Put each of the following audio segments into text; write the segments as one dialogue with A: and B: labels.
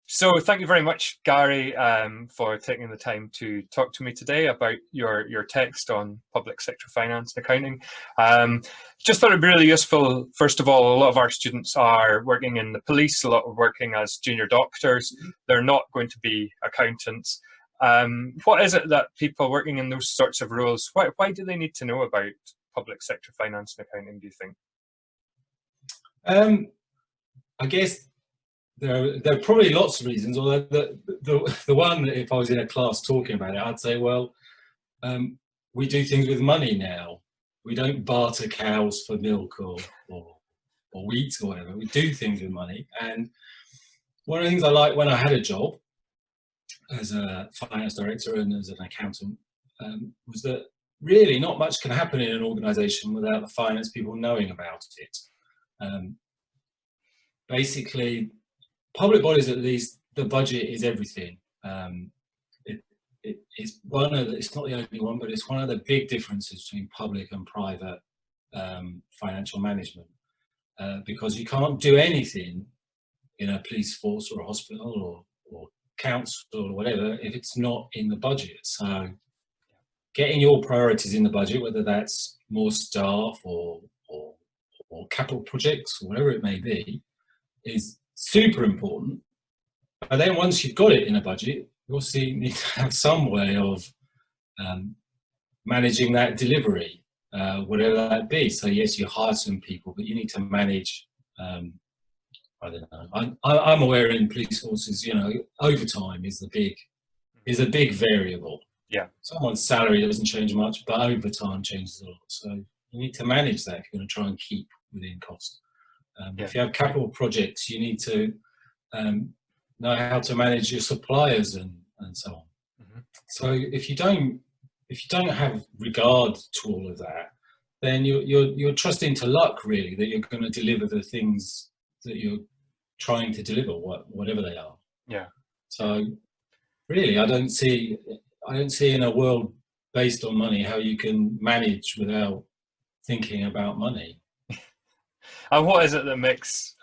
A: So thank you very much, Gary, for taking the time to talk to me today about your text on public sector finance and accounting. Just thought it'd be really useful. First of all, a lot of our students are working in the police, a lot of working as junior doctors. They're not going to be accountants. What is it that people working in those sorts of roles, why do they need to know about public sector finance and accounting, do you think?
B: I guess there are probably lots of reasons, although the one, if I was in a class talking about it, I'd say, well, we do things with money now. We don't barter cows for milk or wheat or whatever. We do things with money. And one of the things I liked when I had a job as a finance director and as an accountant was that really not much can happen in an organisation without the finance people knowing about it. Basically, public bodies, at least, the budget is everything. It's one of the, it's not the only one, but it's one of the big differences between public and private financial management, because you can't do anything in a police force or a hospital or council or whatever if it's not in the budget. So getting your priorities in the budget, whether that's more staff or capital projects or whatever it may be, is super important. But then once you've got it in a budget, you also need to have some way of managing that delivery, whatever that be. So yes, you hire some people, but you need to manage, I don't know, I'm aware in police forces, you know, overtime is a big variable.
A: Yeah.
B: Someone's salary doesn't change much, but overtime changes a lot. So you need to manage that if you're going to try and keep within cost. If you have capital projects, you need to know how to manage your suppliers and so on. Mm-hmm. So if you don't have regard to all of that, then you're trusting to luck, really, that you're going to deliver the things that you're trying to deliver, whatever they are.
A: Yeah.
B: So really, I don't see in a world based on money how you can manage without thinking about money.
A: And what is it that makes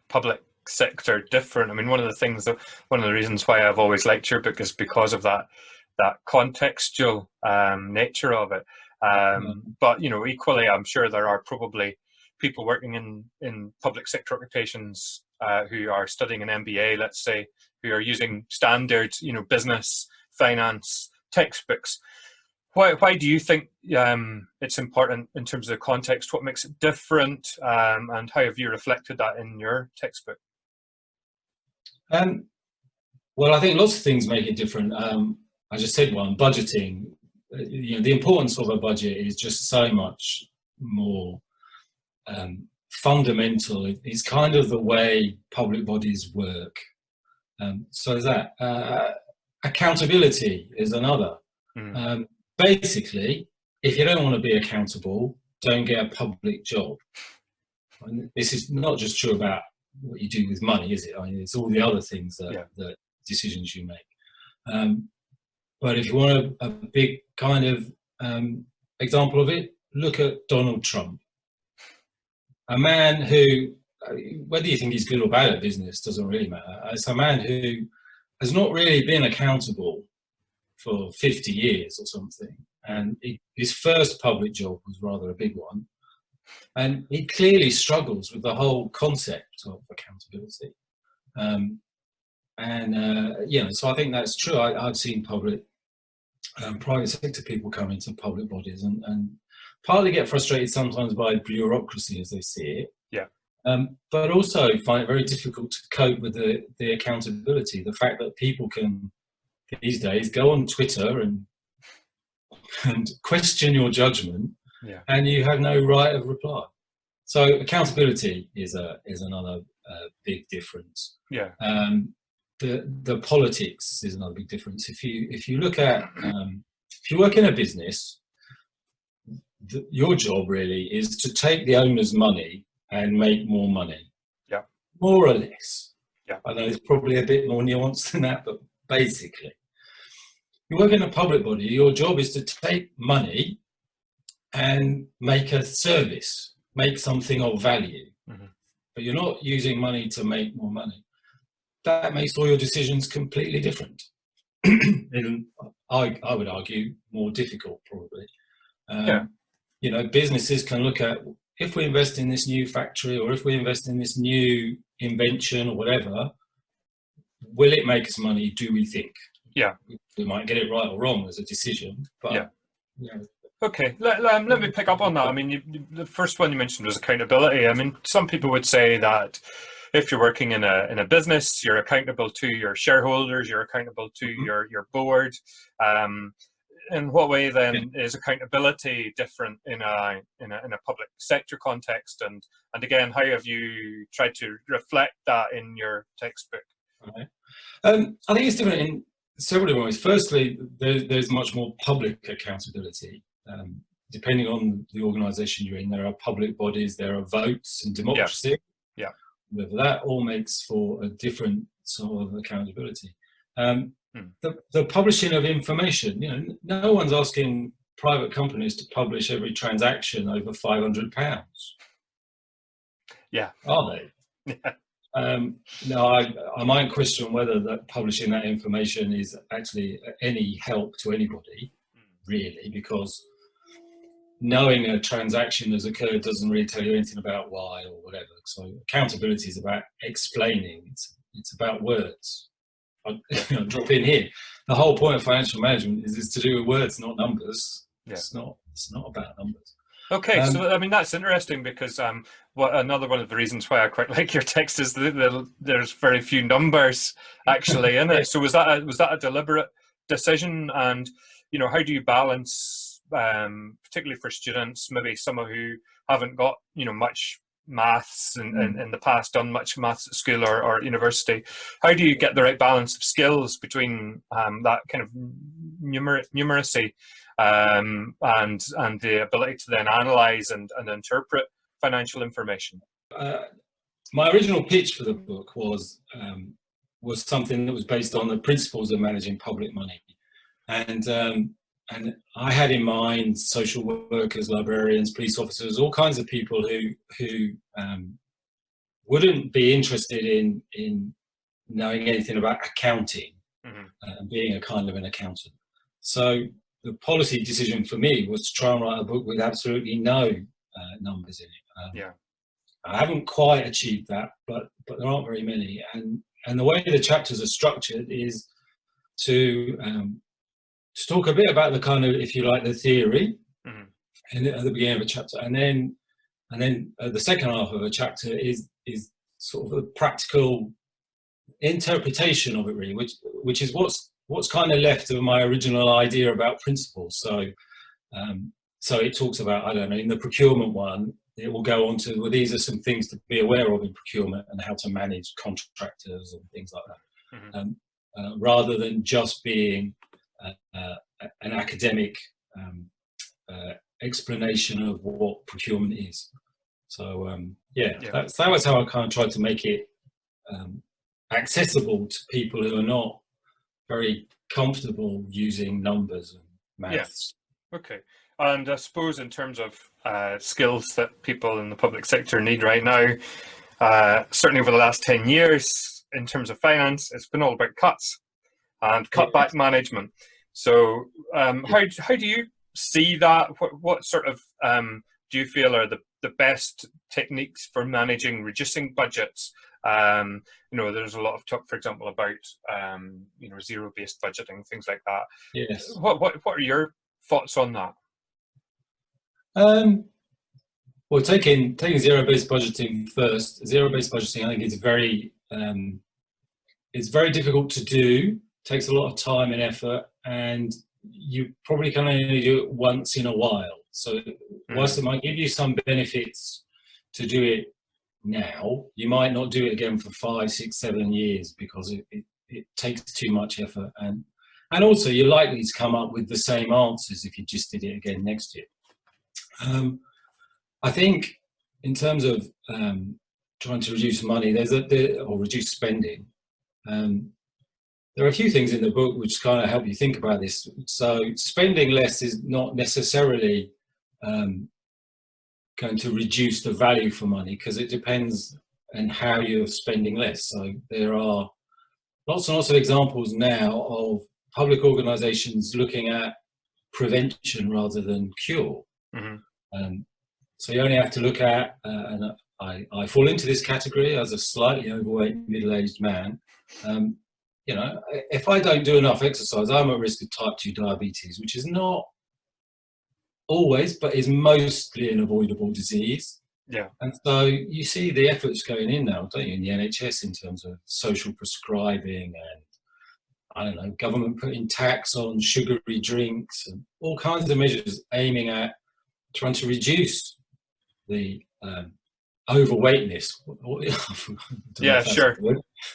A: public sector different? I mean, one of the reasons why I've always liked your book is because of that contextual nature of it. But you know, equally, I'm sure there are probably people working in public sector occupations who are studying an MBA, let's say, who are using standard, you know, business, finance textbooks. Why do you think it's important in terms of the context? What makes it different, and how have you reflected that in your textbook?
B: Well, I think lots of things make it different. I just said one, budgeting. You know, the importance of a budget is just so much more fundamental. It's kind of the way public bodies work. So is that. Accountability is another. Basically, if you don't want to be accountable, don't get a public job. And this is not just true about what you do with money, is it? I mean, it's all the other things that decisions you make. But if you want a big kind of example of it, look at Donald Trump. A man who, whether you think he's good or bad at business, doesn't really matter. It's a man who has not really been accountable for 50 years or something, and his first public job was rather a big one, and he clearly struggles with the whole concept of accountability. You know, so I think that's true. I've seen private sector people come into public bodies and partly get frustrated sometimes by bureaucracy as they see it.
A: Yeah.
B: But also find it very difficult to cope with the accountability, the fact that people can these days go on Twitter and question your judgment, and you have no right of reply. So accountability is another big difference.
A: Yeah.
B: The politics is another big difference. If you look at if you work in a business, your job really is to take the owner's money and make more money.
A: Yeah.
B: More or less.
A: Yeah.
B: I know it's probably a bit more nuanced than that, but basically, you work in a public body, your job is to take money and make a service, make something of value. Mm-hmm. But you're not using money to make more money. that makes all your decisions completely different. And I would argue more difficult, probably.
A: Yeah.
B: You know, businesses can look at, if we invest in this new factory, or if we invest in this new invention or whatever, will it make us money? Do we think?
A: Yeah.
B: We might get it right or wrong as a decision, but
A: Yeah.
B: you know,
A: Okay, let me pick up on that. I mean, the first one you mentioned was accountability. I mean, some people would say that if you're working in a business, you're accountable to your shareholders, you're accountable to your board. In what way then is accountability different in a public sector context? And again, how have you tried to reflect that in your textbook?
B: Okay. I think it's different in several different ways. Firstly, there's much more public accountability. Depending on the organisation you're in, there are public bodies, there are votes and democracy.
A: Yeah.
B: That all makes for a different sort of accountability. The publishing of information, you know, no one's asking private companies to publish every transaction over £500.
A: Yeah.
B: Are they? No, I might question whether that publishing that information is actually any help to anybody, really, because knowing a transaction has occurred doesn't really tell you anything about why or whatever. So accountability is about explaining. It's about words. Drop in here. The whole point of financial management is to do with words, not numbers. Yeah. It's not about numbers.
A: Okay, so I mean that's interesting because another one of the reasons why I quite like your text is that there's very few numbers actually in it. So was that a deliberate decision? And you know, how do you balance, particularly for students, maybe some who haven't got much maths in the past, done much maths at school or university? How do you get the right balance of skills between that kind of numeracy and the ability to then analyze and interpret financial information?
B: My original pitch for the book was something that was based on the principles of managing public money, and I had in mind social workers, librarians, police officers, all kinds of people who wouldn't be interested in knowing anything about accounting and being a kind of an accountant. So the policy decision for me was to try and write a book with absolutely no numbers in it. I haven't quite achieved that, but there aren't very many. And the way the chapters are structured is to talk a bit about the kind of, if you like, the theory at the beginning of a chapter, and then the second half of a chapter is sort of a practical interpretation of it, really, which is what's kind of left of my original idea about principles. So it talks about, I don't know, in the procurement one, it will go on to, well, these are some things to be aware of in procurement and how to manage contractors and things like that, rather than just being an academic explanation of what procurement is. So that was how I kind of tried to make it accessible to people who are not very comfortable using numbers and maths.
A: Okay. And I suppose in terms of skills that people in the public sector need right now, certainly over the last 10 years, in terms of finance, it's been all about cuts and cutback management. So how do you see that? What sort of do you feel are the best techniques for managing reducing budgets? There's a lot of talk, for example, about zero-based budgeting, things like that.
B: Yes.
A: What are your thoughts on that?
B: Well, taking zero-based budgeting first. Zero-based budgeting, I think, is it's very difficult to do. Takes a lot of time and effort, and you probably can only do it once in a while. So whilst it might give you some benefits to do it now, you might not do it again for 5, 6, 7 years because it takes too much effort, and also you're likely to come up with the same answers if you just did it again next year. I think in terms of trying to reduce money, or reduce spending, there are a few things in the book which kind of help you think about this. So spending less is not necessarily going to reduce the value for money, because it depends on how you're spending less. So there are lots and lots of examples now of public organisations looking at prevention rather than cure. So you only have to look at, and I fall into this category as a slightly overweight middle-aged man. You know, if I don't do enough exercise, I'm at risk of type 2 diabetes, which is not always, but is mostly an avoidable disease.
A: Yeah.
B: And so you see the efforts going in now, don't you, in the NHS in terms of social prescribing and, I don't know, government putting tax on sugary drinks and all kinds of measures aiming at trying to reduce the overweightness,
A: Yeah, sure.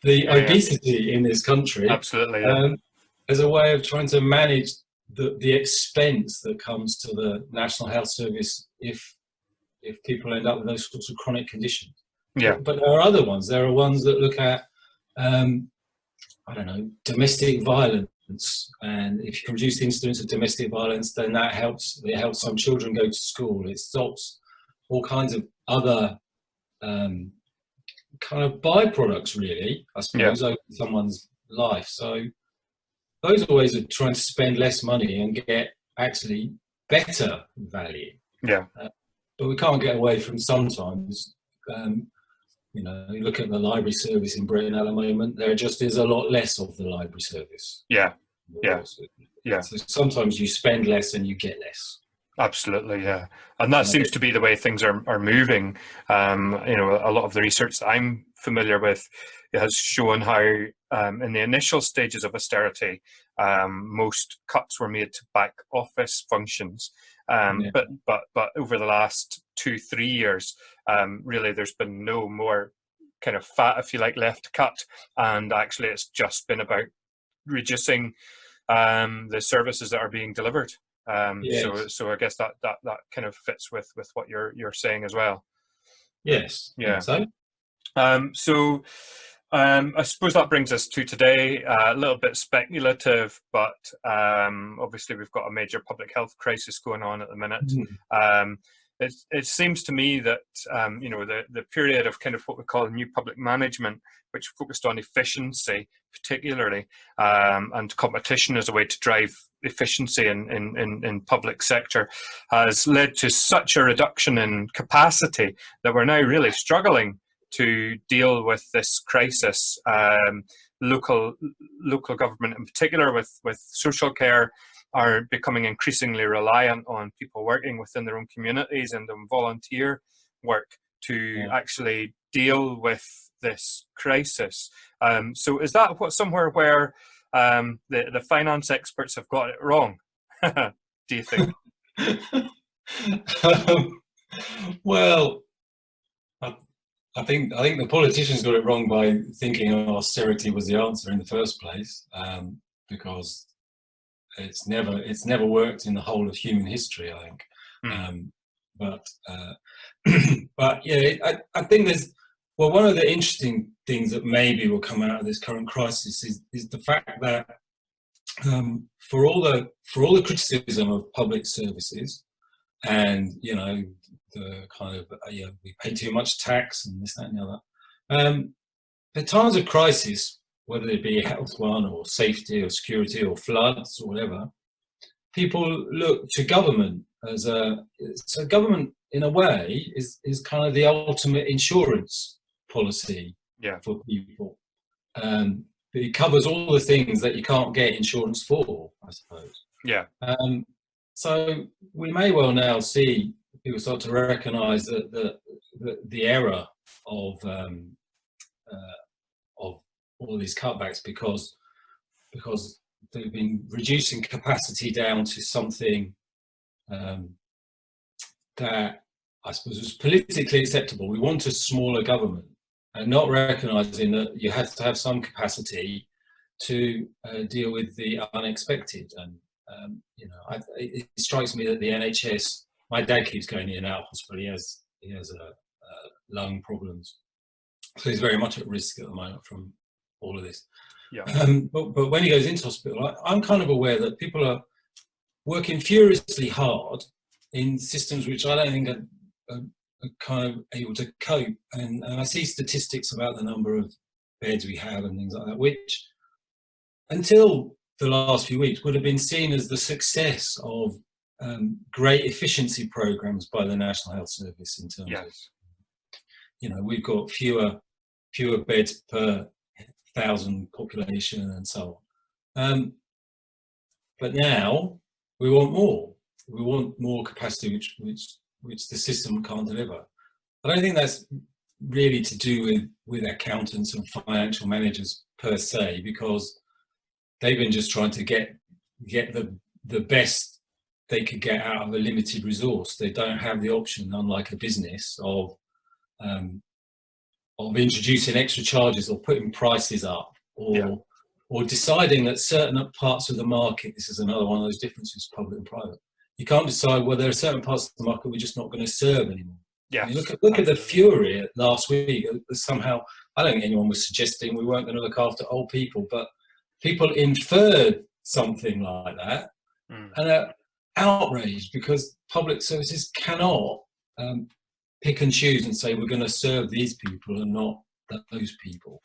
B: the obesity in this country.
A: Absolutely, yeah.
B: As a way of trying to manage the expense that comes to the National Health Service if people end up with those sorts of chronic conditions.
A: Yeah.
B: But there are other ones. There are ones that look at, I don't know, domestic violence. And if you can reduce the incidence of domestic violence, then that helps. It helps some children go to school. It stops all kinds of other kind of byproducts, really, I suppose, over someone's life. So those are ways of trying to spend less money and get actually better value.
A: Yeah.
B: But we can't get away from sometimes, you know, you look at the library service in Britain at the moment, there just is a lot less of the library service.
A: Yeah. Yeah. Yeah.
B: So sometimes you spend less and you get less.
A: Absolutely, yeah, and that seems to be the way things are moving. You know, a lot of the research that I'm familiar with has shown how, in the initial stages of austerity, most cuts were made to back office functions. But over the last 2-3 years, really, there's been no more kind of fat, if you like, left to cut, and actually, it's just been about reducing the services that are being delivered.
B: Yes.
A: So I guess that kind of fits with what you're saying as well.
B: Yes.
A: Yeah.
B: So.
A: I suppose that brings us to today. A little bit speculative, but obviously we've got a major public health crisis going on at the minute. It seems to me that you know, the period of kind of what we call new public management, which focused on efficiency particularly, and competition as a way to drive efficiency in public sector, has led to such a reduction in capacity that we're now really struggling to deal with this crisis. Local government in particular with social care are becoming increasingly reliant on people working within their own communities and on volunteer work to actually deal with this crisis. So is that somewhere where the finance experts have got it wrong? Do you think?
B: Well, I think the politicians got it wrong by thinking austerity was the answer in the first place, because it's never worked in the whole of human history, I think. But yeah, I think there's, well, one of the interesting things that maybe will come out of this current crisis is the fact that for all the criticism of public services, and you know, the kind of we pay too much tax and this, that, and the other. At times of crisis, whether it be a health one or safety or security or floods or whatever, people look to government as so government in a way is kind of the ultimate insurance policy for people. It covers all the things that you can't get insurance for, I suppose.
A: Yeah.
B: So we may well now see people start to recognise that the error of all these cutbacks, because they've been reducing capacity down to something that I suppose was politically acceptable. We want a smaller government, and not recognising that you have to have some capacity to deal with the unexpected. And you know, it strikes me that the NHS. My dad keeps going in and out of hospital. He has lung problems, so he's very much at risk at the moment from all of this.
A: Yeah.
B: But when he goes into hospital, I'm kind of aware that people are working furiously hard in systems which I don't think are kind of able to cope. And I see statistics about the number of beds we have and things like that, which until the last few weeks, would have been seen as the success of great efficiency programs by the National Health Service in terms of, we've got fewer beds per 1,000 population and so on. But now we want more. We want more capacity, which the system can't deliver. I don't think that's really to do with accountants and financial managers per se, because they've been just trying to get the best they could get out of a limited resource. They don't have the option, unlike a business, of introducing extra charges or putting prices up, or deciding that certain parts of the market. This is another one of those differences, public and private. You can't decide, well, there are certain parts of the market we're just not going to serve anymore.
A: Yeah.
B: I mean, look at the fury last week. Somehow, I don't think anyone was suggesting we weren't going to look after old people, but people inferred something like that and are outraged because public services cannot pick and choose and say we're going to serve these people and not those people.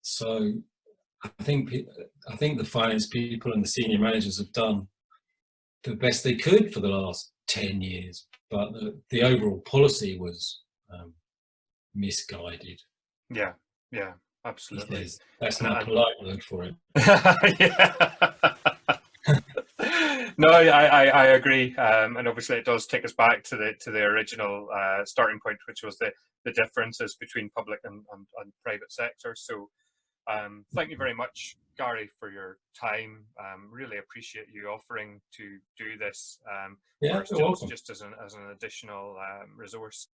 B: So I think the finance people and the senior managers have done the best they could for the last 10 years, but the overall policy was misguided.
A: Yeah, absolutely.
B: That's not a polite word for it.
A: No, I agree, and obviously it does take us back to the original starting point, which was the differences between public and private sector. So thank you very much, Gary, for your time. Really appreciate you offering to do this.
B: You're welcome.
A: Just as an additional resource.